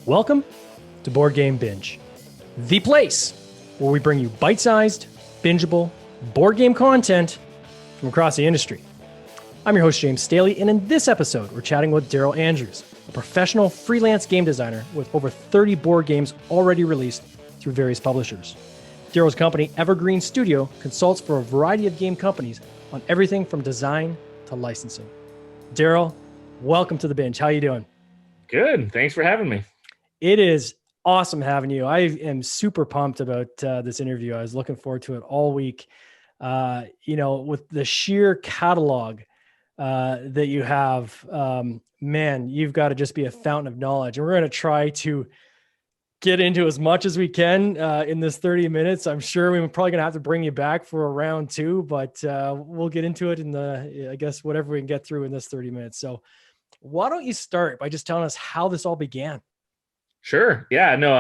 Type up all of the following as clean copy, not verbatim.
Welcome to Board Game Binge, the place where we bring you bite-sized, bingeable board game content from across the industry. I'm your host, James Staley, and in this episode, we're chatting with Daryl Andrews, a professional freelance game designer with over 30 board games already released through various publishers. Daryl's company, Evergreen Studio, consults for a variety of game companies on everything from design to licensing. Daryl, welcome to the Binge. How you doing? Good. Thanks for having me. It is awesome having you. I am super pumped about this interview. I was looking forward to it all week. With the sheer catalog that you have, man, you've got to just be a fountain of knowledge. And we're going to try to get into as much as we can in this 30 minutes. I'm sure we're probably going to have to bring you back for a round two, but we'll get into it in whatever we can get through in this 30 minutes. So why don't you start by just telling us how this all began? Sure. Yeah, no,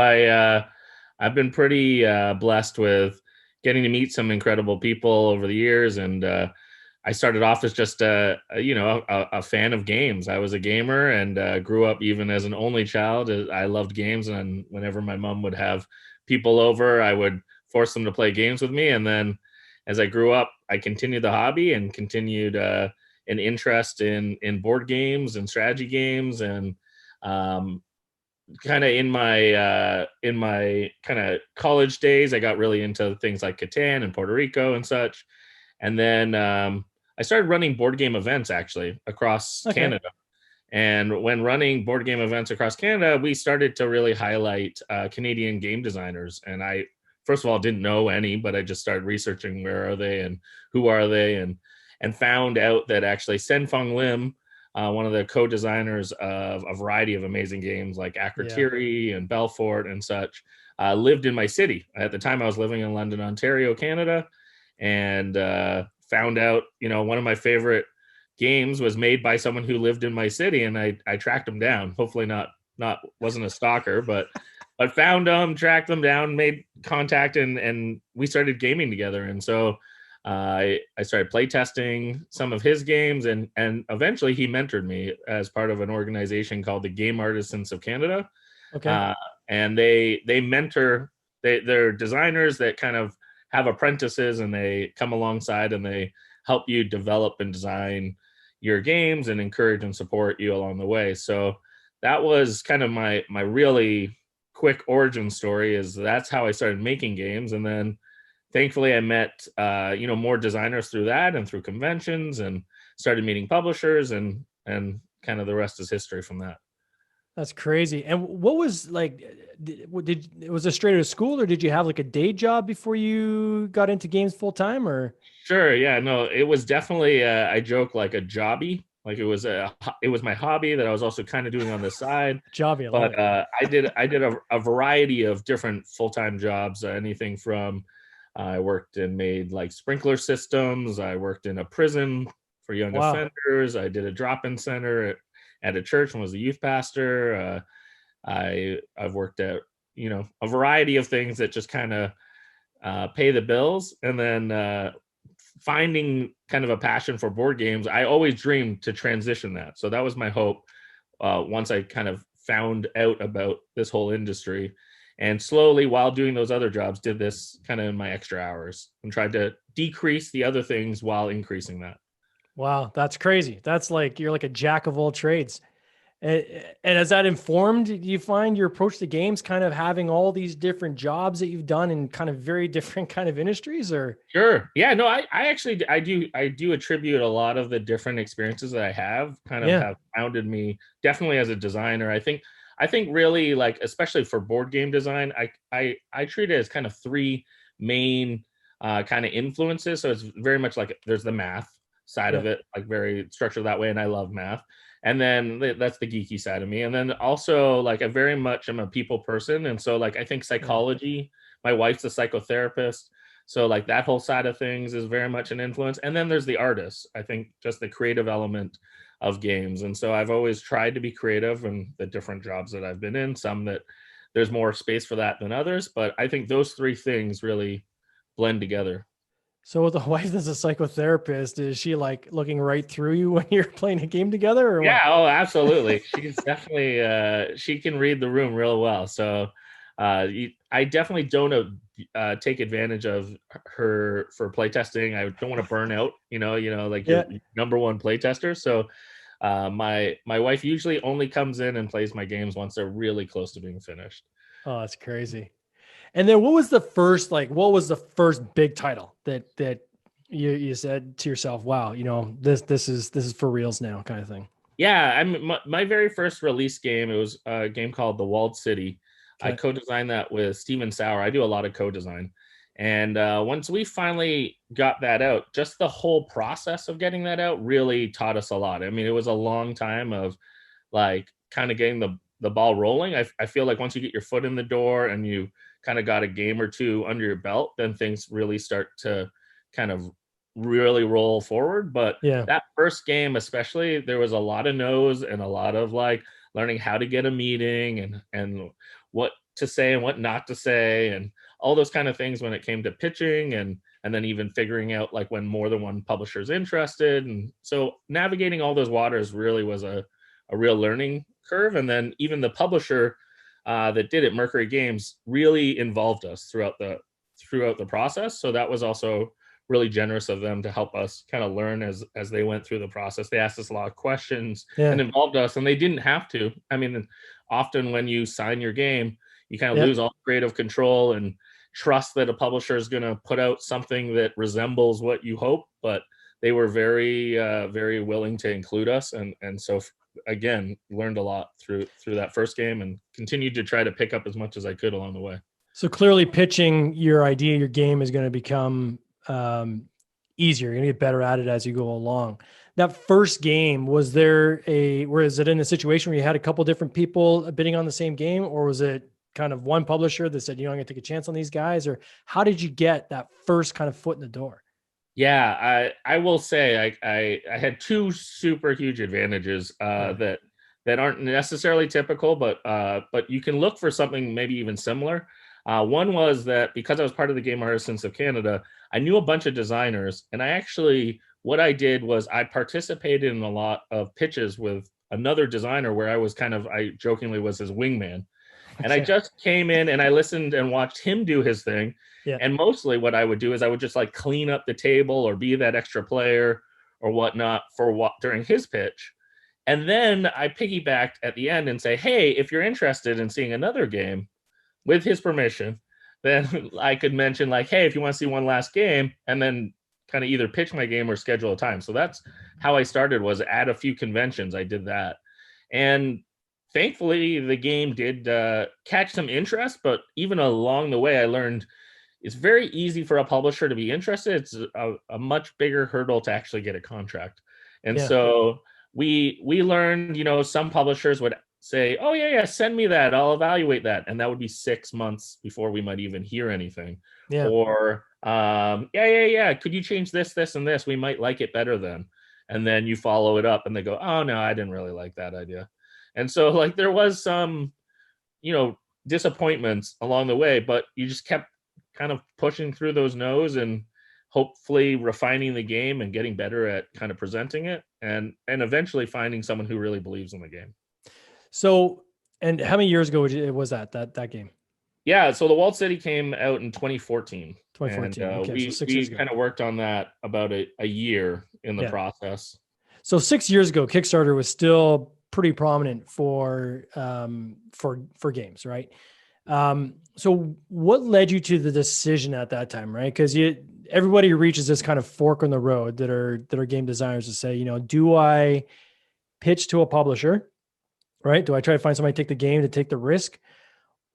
I've been pretty blessed with getting to meet some incredible people over the years. And I started off as just a fan of games. I was a gamer and grew up even as an only child. I loved games. And whenever my mom would have people over, I would force them to play games with me. And then as I grew up, I continued the hobby and continued an interest in board games and strategy games. And kind of in my kind of college days, I got really into things like Catan and Puerto Rico and such. And then I started running board game events actually across Canada. And when running board game events across Canada, we started to really highlight Canadian game designers. And I, first of all, didn't know any, but I just started researching where are they and who are they, and found out that actually Sen Fong Lim, one of the co-designers of a variety of amazing games like Akrotiri and Belfort and such, lived in my city. At the time, I was living in London, Ontario, Canada, and found out, one of my favorite games was made by someone who lived in my city, and I tracked him down. Hopefully wasn't a stalker, but found them, tracked them down, made contact, and we started gaming together. And so I started playtesting some of his games, and eventually he mentored me as part of an organization called the Game Artisans of Canada. Okay. And they mentor, they're designers that kind of have apprentices, and they come alongside and they help you develop and design your games and encourage and support you along the way. So that was kind of my really quick origin story. That's how I started making games. And then thankfully, I met more designers through that and through conventions, and started meeting publishers, and kind of the rest is history from that. That's crazy. And what was like? Was it straight out of school, or did you have like a day job before you got into games full time? Or Sure, yeah, no, it was definitely I joke like a jobby. Like it was my hobby that I was also kind of doing on the side. Jobby, but I did a variety of different full time jobs. Anything from I worked and made like sprinkler systems. I worked in a prison for young offenders. I did a drop-in center at a church and was a youth pastor. I've worked at, a variety of things that just kind of pay the bills. And then finding kind of a passion for board games, I always dreamed to transition that. So that was my hope once I kind of found out about this whole industry. And slowly, while doing those other jobs, did this kind of in my extra hours and tried to decrease the other things while increasing that. Wow, that's crazy. That's like, you're like a jack of all trades. And has that informed, you find your approach to games kind of having all these different jobs that you've done in kind of very different kind of industries? Or Sure. Yeah, no, I do attribute a lot of the different experiences that I have have founded me definitely as a designer. I think really, like, especially for board game design, I treat it as kind of three main kind of influences. So it's very much like there's the math side of it, like very structured that way. And I love math. And then that's the geeky side of me. And then also, like, I very much am a people person. And so, like, I think psychology, my wife's a psychotherapist. So, like, that whole side of things is very much an influence. And then there's the artist. I think just the creative element of games. And so I've always tried to be creative in the different jobs that I've been in, some that there's more space for that than others. But I think those three things really blend together. So with a wife that's a psychotherapist, is she like looking right through you when you're playing a game together, or Yeah, what? oh, absolutely. She's definitely she can read the room real well. So I definitely don't take advantage of her for playtesting. I don't want to burn out, like Yeah. your number one playtester. So my wife usually only comes in and plays my games once they're really close to being finished. Oh, that's crazy. And then what was the first big title that you said to yourself, wow, this is for reals now, kind of thing. Yeah, my very first release game, it was a game called The Walled City. I Okay. co-designed that with Steven Sauer. I do a lot of co-design. And once we finally got that out, just the whole process of getting that out really taught us a lot. I mean, it was a long time of like kind of getting the ball rolling. I feel like once you get your foot in the door and you kind of got a game or two under your belt, then things really start to kind of really roll forward. But Yeah. that first game, especially, there was a lot of no's and a lot of like learning how to get a meeting and what to say and what not to say and all those kind of things when it came to pitching and then even figuring out like when more than one publisher is interested. And so navigating all those waters really was a real learning curve. And then even the publisher that did it, Mercury Games, really involved us throughout the process. So that was also really generous of them to help us kind of learn as they went through the process. They asked us a lot of questions and Yeah. involved us, and they didn't have to. I mean, often when you sign your game, you kind of Yeah. lose all creative control and trust that a publisher is going to put out something that resembles what you hope. But they were very willing to include us, and so again, learned a lot through that first game and continued to try to pick up as much as I could along the way. So clearly pitching your idea, your game is going to become um, easier. You're going to get better at it as you go along. That first game, was it in a situation where you had a couple different people bidding on the same game, or was it kind of one publisher that said, I'm going to take a chance on these guys, or how did you get that first kind of foot in the door? Yeah, I will say I had two super huge advantages that aren't necessarily typical, but you can look for something maybe even similar. One was that because I was part of the Game Artisans of Canada, I knew a bunch of designers, and what I did was I participated in a lot of pitches with another designer where I jokingly was his wingman. And I Okay. just came in and I listened and watched him do his thing. Yeah. And mostly what I would do is I would just like clean up the table or be that extra player or whatnot during his pitch. And then I piggybacked at the end and say, hey, if you're interested in seeing another game with his permission, then I could mention like, hey, if you want to see one last game, and then kind of either pitch my game or schedule a time. So that's how I started, was at a few conventions. I did that. And thankfully the game did catch some interest, but even along the way I learned it's very easy for a publisher to be interested. It's a much bigger hurdle to actually get a contract. And Yeah. so we learned, some publishers would say, oh yeah, send me that, I'll evaluate that, and that would be 6 months before we might even hear anything. Yeah. Or yeah, could you change this and this, we might like it better then. And then you follow it up and they go, oh no, I didn't really like that idea. And so like there was some, disappointments along the way, but you just kept kind of pushing through those no's and hopefully refining the game and getting better at kind of presenting it and eventually finding someone who really believes in the game. So, and how many years ago was that game? Yeah, so The Walled City came out in 2014. 2014. And Okay, so 6 years we ago. kind of worked on that about a year in the Yeah. process. So 6 years ago, Kickstarter was still pretty prominent for games, right? So what led you to the decision at that time, right? Because everybody reaches this kind of fork in the road that are game designers to say, do I pitch to a publisher, right? Do I try to find somebody to take the game, to take the risk,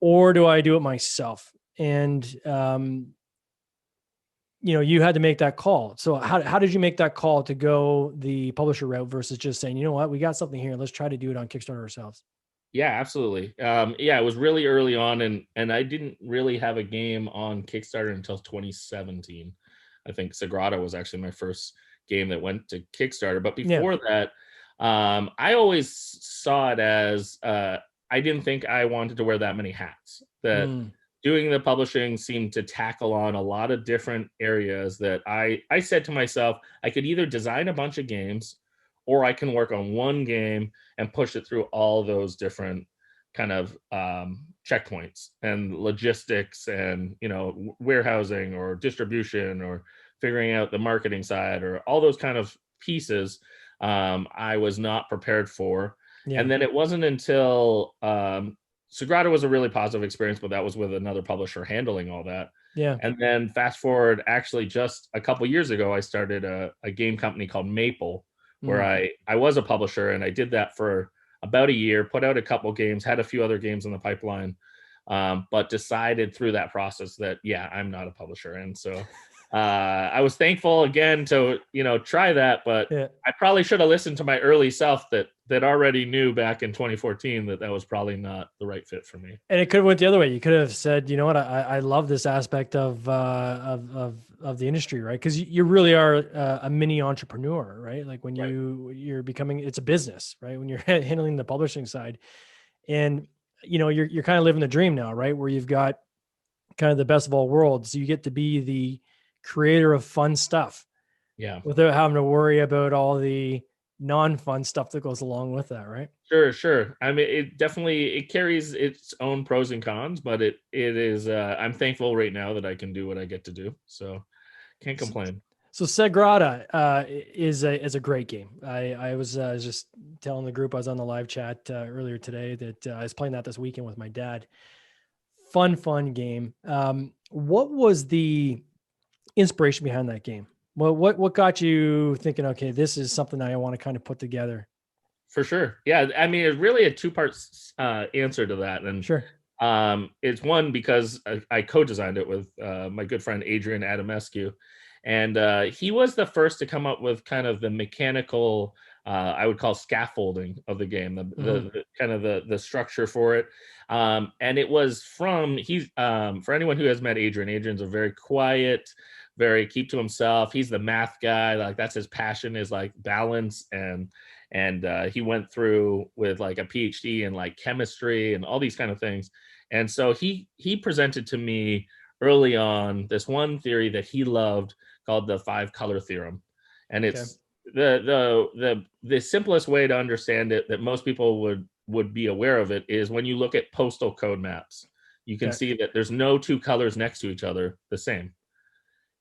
or do I do it myself? And you had to make that call. So how did you make that call to go the publisher route versus just saying, you know what, we got something here, let's try to do it on Kickstarter ourselves? Yeah, absolutely. Yeah, it was really early on, and I didn't really have a game on Kickstarter until 2017. I think Sagrada was actually my first game that went to Kickstarter. But before that, I always saw it as I didn't think I wanted to wear that many hats. That doing the publishing seemed to tackle on a lot of different areas that I said to myself, I could either design a bunch of games or I can work on one game and push it through all those different kind of checkpoints and logistics and, warehousing or distribution or figuring out the marketing side or all those kind of pieces. I was not prepared for. Yeah. And then it wasn't until Sagrada was a really positive experience, but that was with another publisher handling all that. Yeah. And then fast forward, actually just a couple years ago, I started a game company called Maple, where I was a publisher, and I did that for about a year, put out a couple games, had a few other games in the pipeline, but decided through that process that, yeah, I'm not a publisher. And so I was thankful again to, try that, but Yeah. I probably should have listened to my early self that already knew back in 2014 that was probably not the right fit for me. And it could have went the other way. You could have said, you know what, I love this aspect of the industry, right? Because you really are a mini entrepreneur, right? Like when you're becoming, it's a business, right? When you're handling the publishing side, and you're kind of living the dream now, right? Where you've got kind of the best of all worlds. You get to be the creator of fun stuff, without having to worry about all the non-fun stuff that goes along with that, right? Sure. I mean, it carries its own pros and cons, but it is. I'm thankful right now that I can do what I get to do, so can't complain. So Sagrada is a great game. I was just telling the group I was on the live chat earlier today that I was playing that this weekend with my dad. Fun game. What was the inspiration behind that game? Well, what got you thinking, okay, this is something I want to kind of put together? For sure. Yeah. I mean, it's really a two-part answer to that. And sure. It's one, because I co-designed it with my good friend, Adrian Adamescu. And he was the first to come up with kind of the mechanical, I would call scaffolding of the game, the kind of the structure for it. And it was for anyone who has met Adrian's a very quiet, very keep to himself. He's the math guy. Like that's his passion, is like balance. And he went through with like a PhD in like chemistry and all these kind of things. And so he presented to me early on this one theory that he loved called the 5-color theorem. And it's the simplest way to understand it that most people would be aware of it is when you look at postal code maps, you can see that there's no two colors next to each other the same.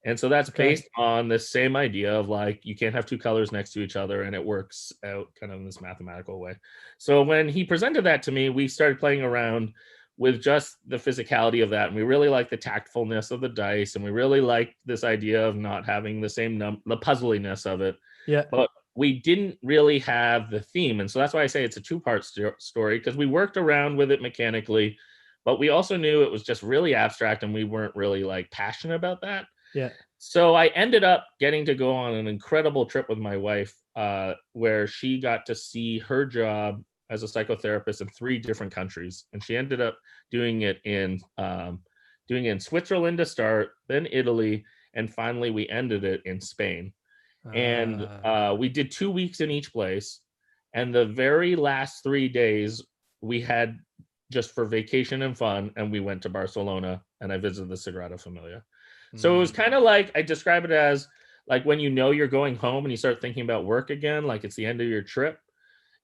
And so that's based on the same idea of like, you can't have two colors next to each other, and it works out kind of in this mathematical way. So when he presented that to me, we started playing around with just the physicality of that. And we really like the tactfulness of the dice. And we really like this idea of not having the same the puzzliness of it. Yeah. But we didn't really have the theme. And so that's why I say it's a two-part story, because we worked around with it mechanically, but we also knew it was just really abstract and we weren't really like passionate about that. Yeah. So I ended up getting to go on an incredible trip with my wife, where she got to see her job as a psychotherapist in 3 different countries. And she ended up doing it in Switzerland to start, then Italy, and finally we ended it in Spain. And we did 2 weeks in each place. And the very last 3 days we had just for vacation and fun. And we went to Barcelona and I visited the Sagrada Familia. So it was kind of like, I describe it as like when you're going home and you start thinking about work again, like it's the end of your trip.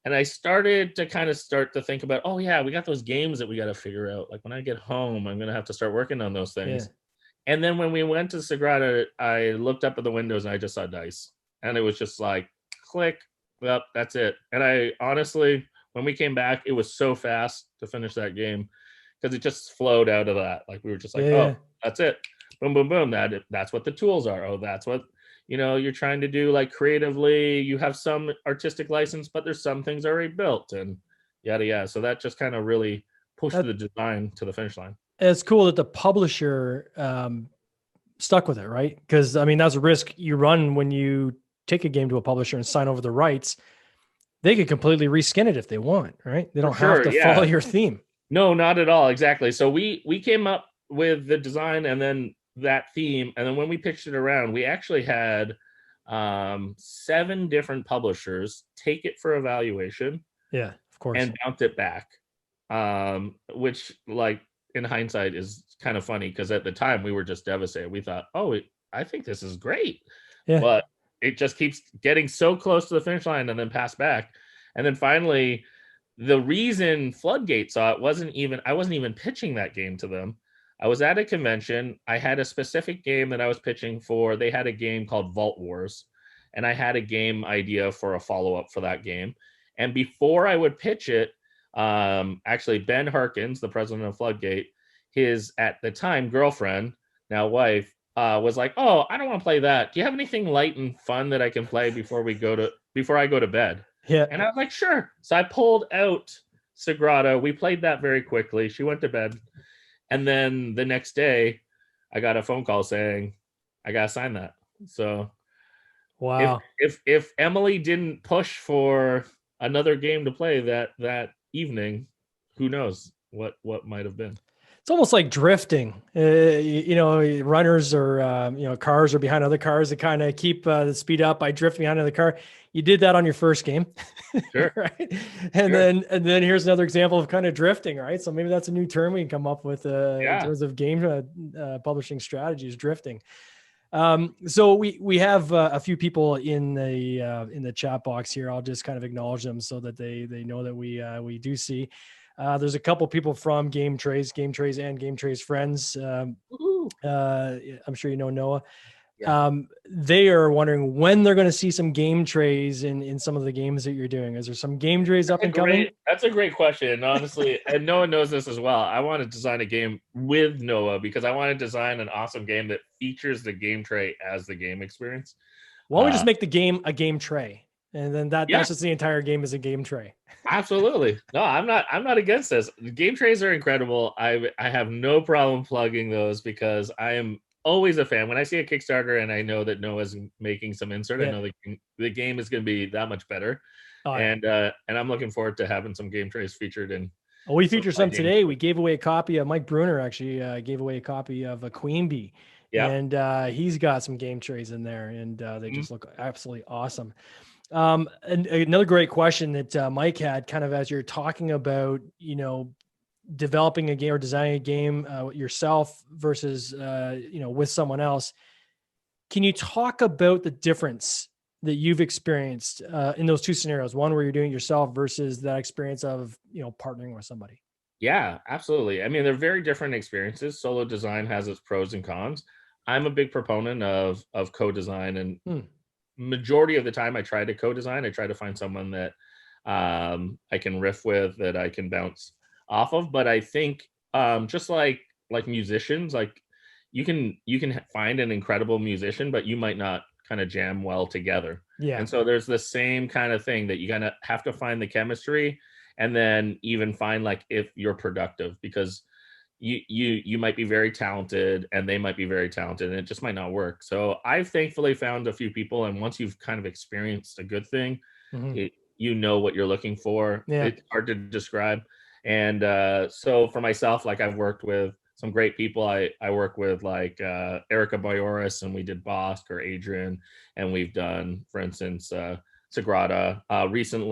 And I started to think about, oh yeah, we got those games that we got to figure out. Like when I get home, I'm going to have to start working on those things. Yeah. And then when we went to Sagrada, I looked up at the windows and I just saw dice. And it was just like, click, well, that's it. And I honestly, when we came back, it was so fast to finish that game because it just flowed out of that. Like we were just like, oh, that's it. Boom, boom, boom. That's what the tools are. Oh, that's what, you're trying to do, like creatively. You have some artistic license, but there's some things already built and yada, yada. So that just kind of really pushed the design to the finish line. It's cool that the publisher stuck with it, right? Because, I mean, that's a risk you run when you take a game to a publisher and sign over the rights. They could completely reskin it if they want, right? They don't have to follow your theme. No, not at all. Exactly. So we came up with the design and then that theme, and then when we pitched it around, we actually had 7 different publishers take it for evaluation, of course, and bounce it back, which like in hindsight is kind of funny because at the time we were just devastated. We thought, oh, I think this is great. Yeah. But it just keeps getting so close to the finish line and then pass back. And then finally, the reason Floodgate saw it I wasn't even pitching that game to them. I was at a convention. I had a specific game that I was pitching for. They had a game called Vault Wars, and I had a game idea for a follow-up for that game. And before I would pitch it, actually Ben Harkins, the president of Floodgate, his at the time girlfriend, now wife, was like, "Oh, I don't want to play that. Do you have anything light and fun that I can play before I go to bed?" Yeah. And I was like, "Sure." So I pulled out Sagrada. We played that very quickly. She went to bed, and then the next day, I got a phone call saying, "I gotta sign that." So, Wow. if Emily didn't push for another game to play that evening, who knows what might have been. It's almost like drifting. Runners or cars are behind other cars that kind of keep the speed up by drifting behind another car. You did that on your first game, Sure. right? And then here's another example of kind of drifting, right? So maybe that's a new term we can come up with in terms of game publishing strategies, drifting. So we have a few people in the chat box here. I'll just kind of acknowledge them so that they know that we do see. There's a couple people from Game Trays and Game Trays friends. I'm sure you know Noah. Yeah. They are wondering when they're going to see some game trays in some of the games that you're doing. Is there some game trays up and coming? That's a great question, honestly. And Noah knows this as well. I want to design a game with Noah because I want to design an awesome game that features the game tray as the game experience. Why don't we just make the game a game tray? And then that's just the entire game is a game tray. Absolutely. No, I'm not against this. The game trays are incredible. I have no problem plugging those because I am always a fan. When I see a Kickstarter and I know that Noah's making some insert, I know the game is going to be that much better. And I'm looking forward to having some game trays featured in. Oh, we featured some today. We gave away a copy of Mike Bruner actually gave away a copy of a Queen Bee. Yeah. And he's got some game trays in there and they just look absolutely awesome. And another great question that Mike had kind of as you're talking about, developing a game or designing a game yourself versus, with someone else. Can you talk about the difference that you've experienced in those two scenarios? One where you're doing it yourself versus that experience of, partnering with somebody. Yeah, absolutely. I mean, they're very different experiences. Solo design has its pros and cons. I'm a big proponent of co-design, and majority of the time I try to co-design. I try to find someone that I can riff with, that I can bounce off of. But I think just like musicians, like you can find an incredible musician, but you might not kind of jam well together. Yeah. And so there's the same kind of thing that you kind of have to find the chemistry, and then even find like if you're productive, because you might be very talented and they might be very talented and it just might not work. So I've thankfully found a few people, and once you've kind of experienced a good thing, you know what you're looking for. Yeah. It's hard to describe. And so for myself, like I've worked with some great people. I work with like Erica Boyoris, and we did Bosk or Adrian, and we've done, for instance, Sagrada.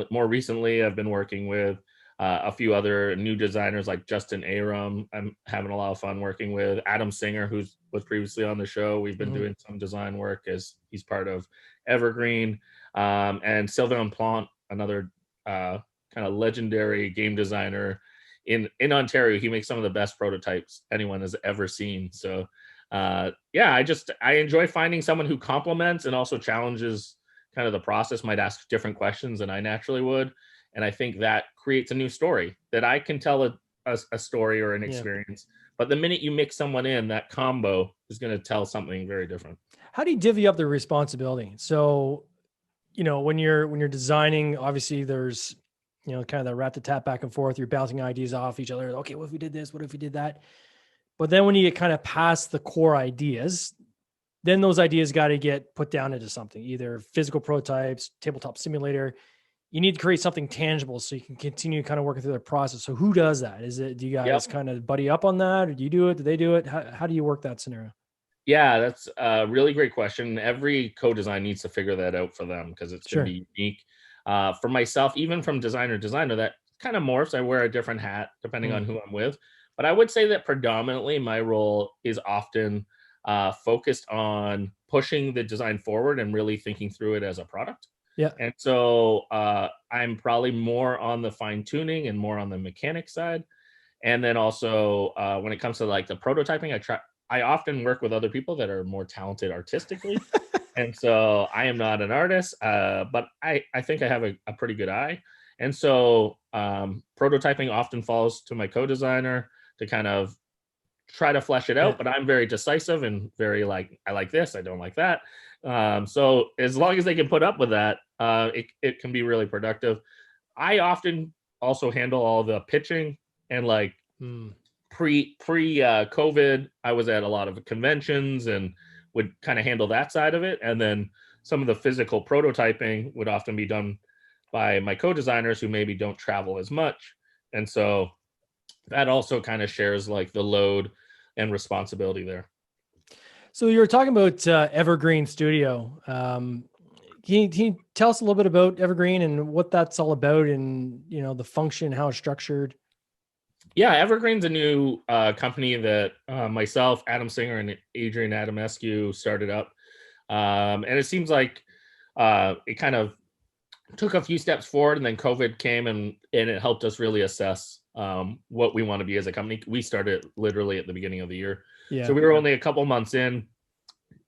More recently, I've been working with a few other new designers like Justin Aram. I'm having a lot of fun working with Adam Singer, who was previously on the show. We've been doing some design work as he's part of Evergreen, and Sylvain Plante, another kind of legendary game designer in Ontario. He makes some of the best prototypes anyone has ever seen. So I enjoy finding someone who complements and also challenges kind of the process, might ask different questions than I naturally would. And I think that creates a new story, that I can tell a story or an experience. But the minute you mix someone in, that combo is going to tell something very different. How do you divvy up the responsibility? So, when you're designing, obviously there's, kind of that rat-a-tat back and forth. You're bouncing ideas off each other. Okay, what if we did this? What if we did that? But then when you get kind of past the core ideas, then those ideas got to get put down into something, either physical prototypes, tabletop simulator. You need to create something tangible so you can continue kind of working through the process. So who does that? Do you guys kind of buddy up on that? Or do you do it? Do they do it? How do you work that scenario? Yeah, that's a really great question. Every co-design needs to figure that out for them because it's going to be unique. For myself, even from designer, that kind of morphs. I wear a different hat depending on who I'm with. But I would say that predominantly my role is often focused on pushing the design forward and really thinking through it as a product. Yeah. And so I'm probably more on the fine tuning and more on the mechanic side. And then also when it comes to like the prototyping, I often work with other people that are more talented artistically. And so I am not an artist, but I think I have a pretty good eye. And so prototyping often falls to my co-designer to kind of try to flesh it out, but I'm very decisive and very like, I like this, I don't like that. So as long as they can put up with that, it can be really productive. I often also handle all the pitching and like pre COVID, I was at a lot of conventions and would kind of handle that side of it. And then some of the physical prototyping would often be done by my co-designers who maybe don't travel as much. And so that also kind of shares like the load and responsibility there. So you were talking about Evergreen Studio. Can you tell us a little bit about Evergreen and what that's all about, and the function, how it's structured? Yeah, Evergreen's a new company that myself, Adam Singer, and Adrian Adamescu started up. And it seems like it kind of took a few steps forward, and then COVID came and it helped us really assess what we want to be as a company. We started literally at the beginning of the year. Yeah. So we were only a couple months in,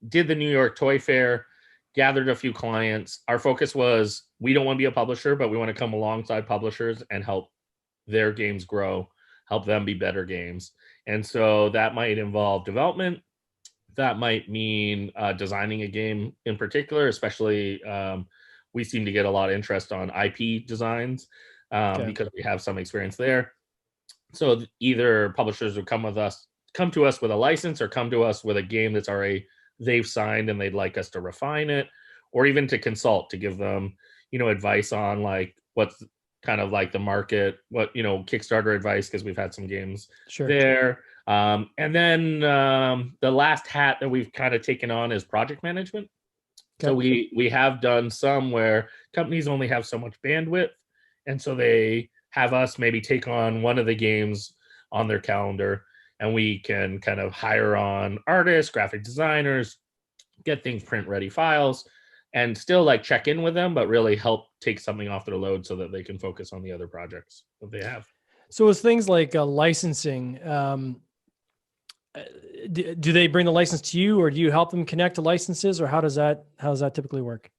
did the New York Toy Fair, gathered a few clients. Our focus was we don't want to be a publisher, but we want to come alongside publishers and help their games grow, help them be better games. And so that might involve development. That might mean designing a game in particular, especially we seem to get a lot of interest on IP designs because we have some experience there. So either publishers would come to us with a license, or come to us with a game that's already they've signed and they'd like us to refine it, or even to consult, to give them, advice on like what's kind of like the market, what, Kickstarter advice, because we've had some games there. And then the last hat that we've kind of taken on is project management. So we have done some where companies only have so much bandwidth, and so they have us maybe take on one of the games on their calendar, and we can kind of hire on artists, graphic designers, get things print ready files, and still like check in with them, but really help take something off their load so that they can focus on the other projects that they have. So with things like licensing, do they bring the license to you, or do you help them connect to licenses, or how does that typically work?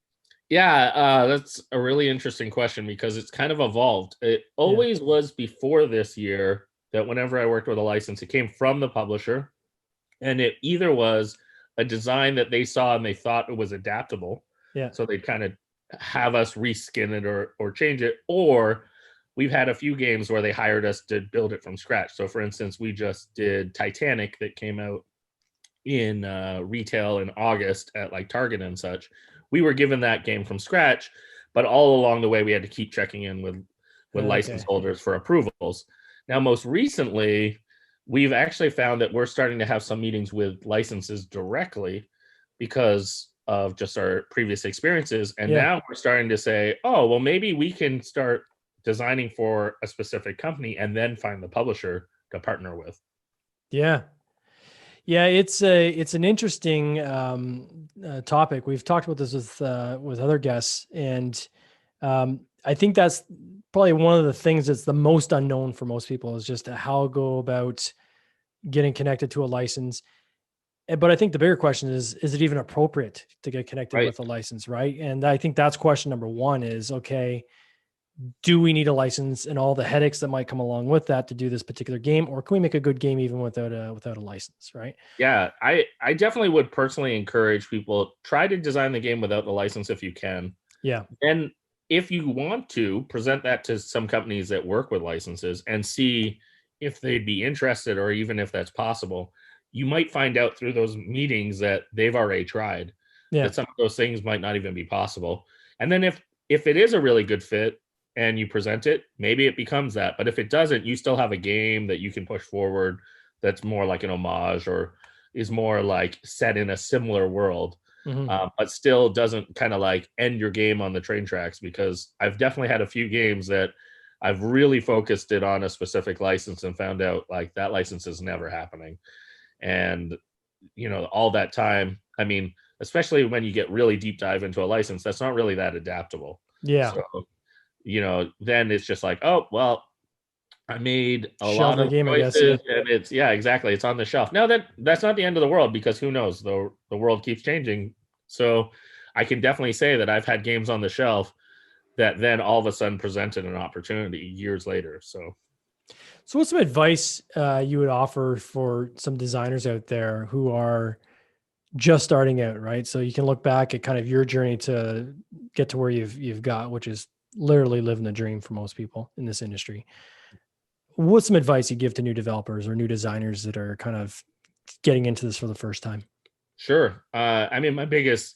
Yeah, that's a really interesting question, because it's kind of evolved. It always was before this year that whenever I worked with a license, it came from the publisher, and it either was a design that they saw and they thought it was adaptable. Yeah. So they'd kind of have us reskin it or change it, or we've had a few games where they hired us to build it from scratch. So for instance, we just did Titanic that came out in retail in August at like Target and such. We were given that game from scratch, but all along the way we had to keep checking in with license holders for approvals. Now, most recently, we've actually found that we're starting to have some meetings with licenses directly because of just our previous experiences. And now we're starting to say, oh, well, maybe we can start designing for a specific company and then find the publisher to partner with. Yeah. Yeah, it's an interesting topic. We've talked about this with other guests, and I think that's probably one of the things that's the most unknown for most people, is just how to go about getting connected to a license. But I think the bigger question is it even appropriate to get connected with a license, right? And I think that's question number one is, okay, do we need a license and all the headaches that might come along with that to do this particular game, or can we make a good game even without a license, right? Yeah, I definitely would personally encourage people, try to design the game without the license if you can. Yeah. And if you want to, present that to some companies that work with licenses and see if they'd be interested, or even if that's possible. You might find out through those meetings that they've already tried, that some of those things might not even be possible. And then if it is a really good fit and you present it, maybe it becomes that. But if it doesn't, you still have a game that you can push forward that's more like an homage, or is more like set in a similar world, but still doesn't kind of like end your game on the train tracks. Because I've definitely had a few games that I've really focused it on a specific license and found out like that license is never happening. And, all that time, I mean, especially when you get really deep dive into a license, that's not really that adaptable. Yeah. So, then it's just like, oh, well, I made a Shelve lot the of game, I guess. choices, and exactly. It's on the shelf. Now that's not the end of the world, because who knows? The world keeps changing. So I can definitely say that I've had games on the shelf that then all of a sudden presented an opportunity years later. So what's some advice you would offer for some designers out there who are just starting out, right? So you can look back at kind of your journey to get to where you've got, which is literally living the dream for most people in this industry. What's some advice you give to new developers or new designers that are kind of getting into this for the first time? sure. I mean, my biggest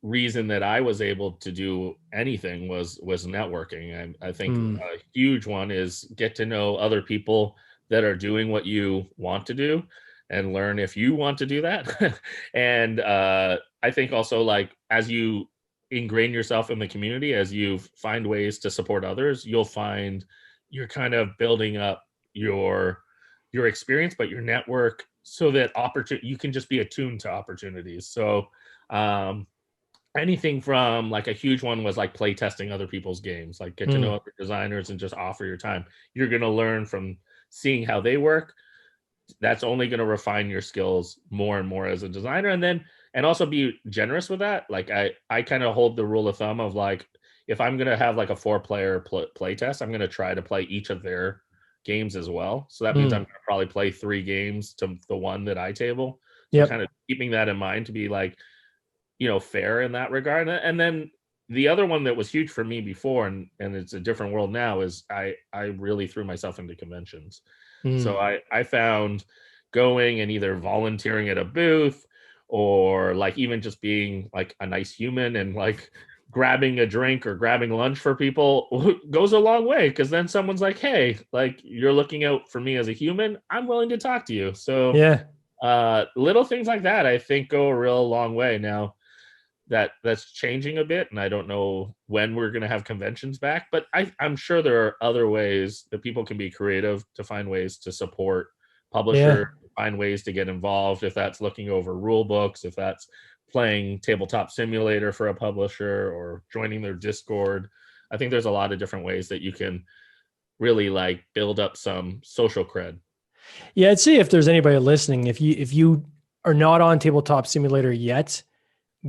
reason that I was able to do anything was networking. I think a huge one is get to know other people that are doing what you want to do, and learn if you want to do that. And I think also, like, as you ingrain yourself in the community, as you find ways to support others, you'll find you're kind of building up your experience, but your network, so that you can just be attuned to opportunities. So anything from, like, a huge one was like play testing other people's games, like get to know other designers and just offer your time. You're going to learn from seeing how they work. That's only going to refine your skills more and more as a designer. And also be generous with that. Like, I kind of hold the rule of thumb of, like, if I'm going to have like a 4-player play test, I'm going to try to play each of their games as well. So that means I'm going to probably play 3 games to the one that I table. So kind of keeping that in mind to be, like, fair in that regard. And then the other one that was huge for me before, and it's a different world now, is I really threw myself into conventions. So I found going and either volunteering at a booth, or like even just being like a nice human and like grabbing a drink or grabbing lunch for people goes a long way, because then someone's like, hey, like, you're looking out for me as a human, I'm willing to talk to you. So little things like that, I think, go a real long way. Now that's changing a bit, and I don't know when we're going to have conventions back, but I'm sure there are other ways that people can be creative to find ways to support publisher, find ways to get involved, if that's looking over rule books, if that's playing tabletop simulator for a publisher, or joining their Discord. I think there's a lot of different ways that you can really, like, build up some social cred. Yeah, I'd say if there's anybody listening, if you are not on Tabletop Simulator yet,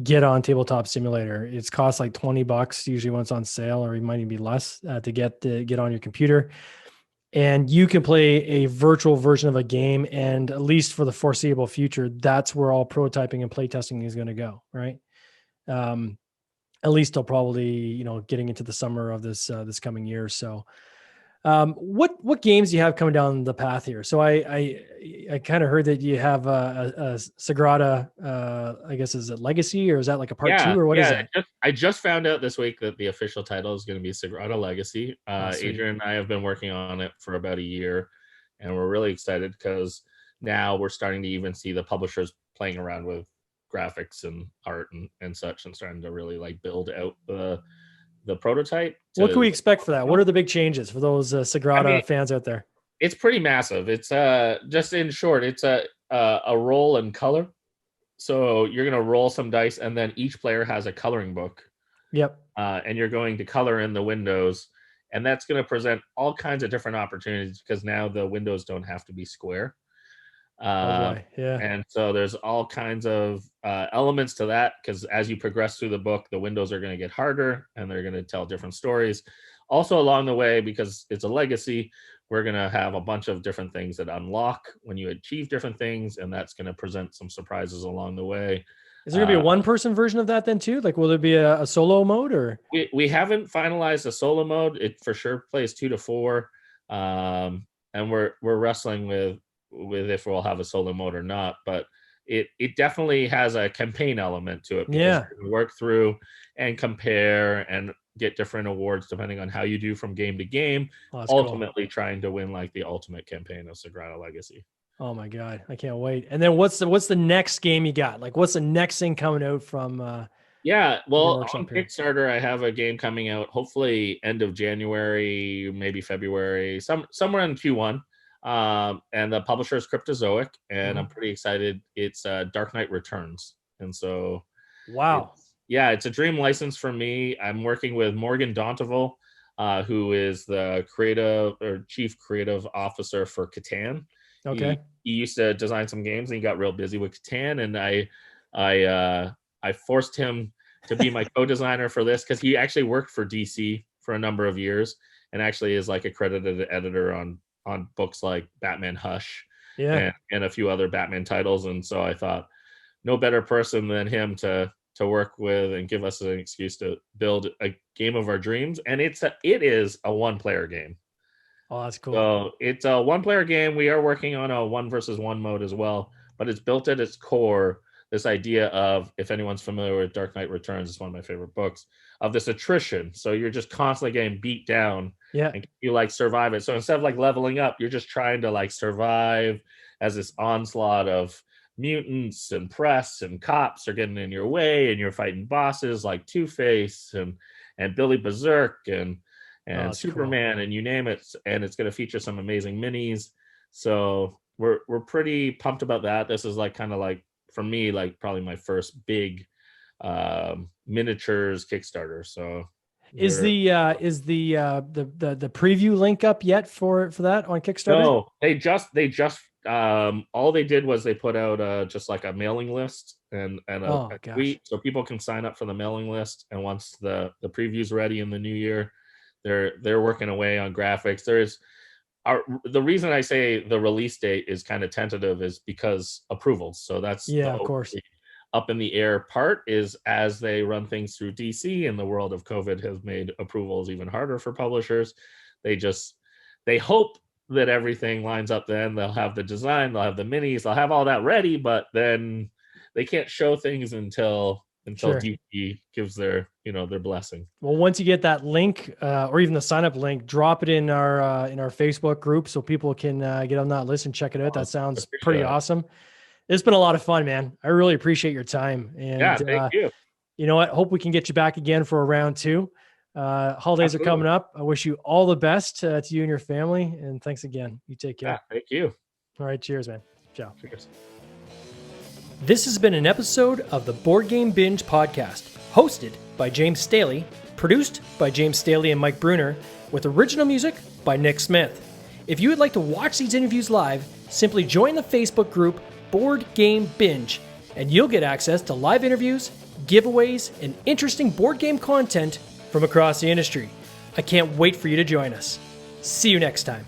get on Tabletop Simulator. It's cost like $20 usually when it's on sale, or it might even be less to get on your computer. And you can play a virtual version of a game, and at least for the foreseeable future, that's where all prototyping and playtesting is going to go, right? At least till probably, getting into the summer of this coming year. So what games do you have coming down the path here? So I kind of heard that you have a Sagrada, I guess, is it Legacy, or is that like a part 2, or what is it? I just found out this week that the official title is going to be Sagrada Legacy. Adrian and I have been working on it for about a year, and we're really excited because now we're starting to even see the publishers playing around with graphics and art and such, and starting to really, like, build out the prototype. What can we expect for that? What are the big changes for those Sagrada fans out there? It's pretty massive. It's just in short, it's a roll and color. So you're going to roll some dice, and then each player has a coloring book. Yep. And you're going to color in the windows, and that's going to present all kinds of different opportunities, because now the windows don't have to be square. Oh boy. Yeah. And so there's all kinds of elements to that, because as you progress through the book, the windows are going to get harder, and they're going to tell different stories. Also along the way, because it's a legacy, we're going to have a bunch of different things that unlock when you achieve different things, and that's going to present some surprises along the way. Is there going to be a one-person version of that then too? Like, will there be a solo mode, or? We haven't finalized a solo mode. It for sure plays 2 to 4, and we're wrestling with if we'll have a solo mode or not, but it definitely has a campaign element to it, because you work through and compare and get different awards depending on how you do from game to game, ultimately cool. Trying to win, like, the ultimate campaign of Sagrada Legacy. Oh my god, I can't wait. And then what's the next game you got? Like, what's the next thing coming out from Yeah, with your well, on workshop here? Kickstarter, I have a game coming out, hopefully end of January, maybe February, somewhere in Q1. And the publisher is Cryptozoic, and I'm pretty excited. It's Dark Knight Returns, and so Wow. it's a dream license for me. I'm working with Morgan Donteval, who is the creative or chief creative officer for Catan. Okay. He used to design some games, and he got real busy with Catan, and I forced him to be my co-designer for this because he actually worked for DC for a number of years and actually is like a credited editor on books like Batman Hush Yeah. and a few other Batman titles. And so I thought no better person than him to work with and give us an excuse to build a game of our dreams. And it is a one-player game. Oh, that's cool. So it's a one-player game. We are working on a 1 versus 1 mode as well, but it's built at its core this idea of, if anyone's familiar with Dark Knight Returns, it's one of my favorite books, of this attrition. So you're just constantly getting beat down, Yeah. and you like survive it. So instead of like leveling up, you're just trying to like survive as this onslaught of mutants and press and cops are getting in your way, and you're fighting bosses like Two-Face and Billy Berserk and Superman, cool. And you name it. And it's going to feature some amazing minis. So we're pretty pumped about that. This is like kind of like, for me, like probably my first big miniatures Kickstarter. So is the preview link up yet for that on Kickstarter? No, they just all they did was they put out just like a mailing list and a tweet, so people can sign up for the mailing list. And once the preview's ready in the new year, they're working away on graphics. The reason I say the release date is kind of tentative is because approvals. So that's of course. Up in the air part is as they run things through DC, and the world of COVID has made approvals even harder for publishers. They hope that everything lines up. Then they'll have the design, they'll have the minis, they'll have all that ready, but then they can't show things until DC gives their blessing. Well, once you get that link or even the sign up link, drop it in our Facebook group so people can get on that list and check it out. That sounds pretty awesome. It's been a lot of fun, man. I really appreciate your time. And thank you. You know what? Hope we can get you back again for a round 2. Holidays are coming up. I wish you all the best to you and your family. And thanks again. You take care. Yeah, thank you. All right. Cheers, man. Ciao. Cheers. This has been an episode of the Board Game Binge podcast, hosted by James Staley, produced by James Staley and Mike Bruner, with original music by Nick Smith. If you would like to watch these interviews live, simply join the Facebook group Board Game Binge, and you'll get access to live interviews, giveaways, and interesting board game content from across the industry. I can't wait for you to join us. See you next time.